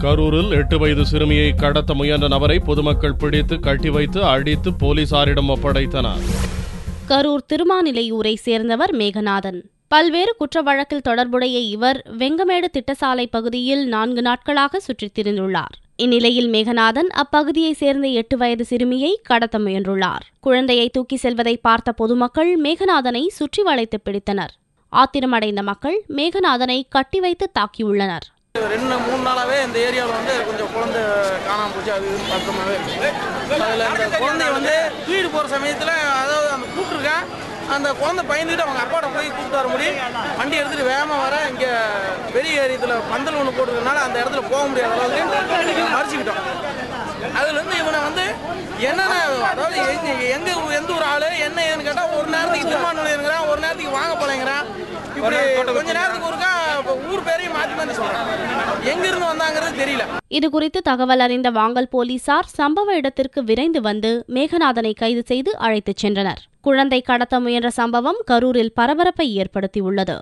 கரூரில் 8 வயது சிறுமியை கடத்த முயன்ற நபரை பொதுமக்கள் பிடித்து கட்டி வைத்து அடித்து போலீசாரிடம் ஒப்படைத்தனர். கரூர் திருமாநிலையூரை சேர்ந்தவர் மேகநாதன். பல்வேறு குற்ற வழக்கில் தொடர்புடைய இவர் வெங்கமேடு திட்டசாலை பகுதியில் 4 நாட்களாக சுற்றித் திரிந்துள்ளார். இந்நிலையில் மேகநாதன் அப்பகுதியைச் சேர்ந்த 8 வயது சிறுமியை கடத்த முயன்றுள்ளார். குழந்தையை தூக்கி செல்வதை பார்த்த பொதுமக்கள் மேகநாதனை சுற்றி வளைத்து பிடித்தனர். ஆத்திரமடைந்த மக்கள் மேகநாதனை கட்டி வைத்து தாக்கியுள்ளனர். 2-3 நாளாவே இந்த ஏரியாவில் கொஞ்சம் குழந்தை காணாமல் போச்சு. அது பக்கமாகவே அதில் அந்த குழந்தைய தூக்கிட்டு போகிற சமயத்தில் அதாவது அந்த கூப்பிட்டுருக்கேன். அந்த குழந்தை பயந்துட்டு அவங்க அப்பாவோட போய் கூப்பிட்டு வர முடியும். வண்டி எடுத்துகிட்டு வேகமாக வர இங்கே பெரிய ஏரியத்தில் பந்தல் ஒன்று போட்டுருக்கனால அந்த இடத்துல போக முடியாத அளவுக்கு மறைச்சிக்கிட்டோம். அதுலேருந்து இவனை என்னென்ன அதாவது எந்த ஒரு ஆள் என்ன ஏன்னு கேட்டால் ஒரு நேரத்துக்கு திருமணம் இருக்கிறான், ஒரு நேரத்துக்கு வாங்க போலேங்கிறான். இப்படி கொஞ்ச நேரத்துக்கு ஒருக்கா ஊர் பேரையும் மாற்றி சொல்றாங்க. எங்கிருந்து வந்தாங்கிறது தெரியல. இதுகுறித்து தகவல் அறிந்த வாங்கல் போலீசார் சம்பவ இடத்திற்கு விரைந்து வந்து மேகநாதனை கைது செய்து அழைத்துச் சென்றனர். குழந்தை கடத்த முயன்ற சம்பவம் கரூரில் பரபரப்பை ஏற்படுத்தியுள்ளது.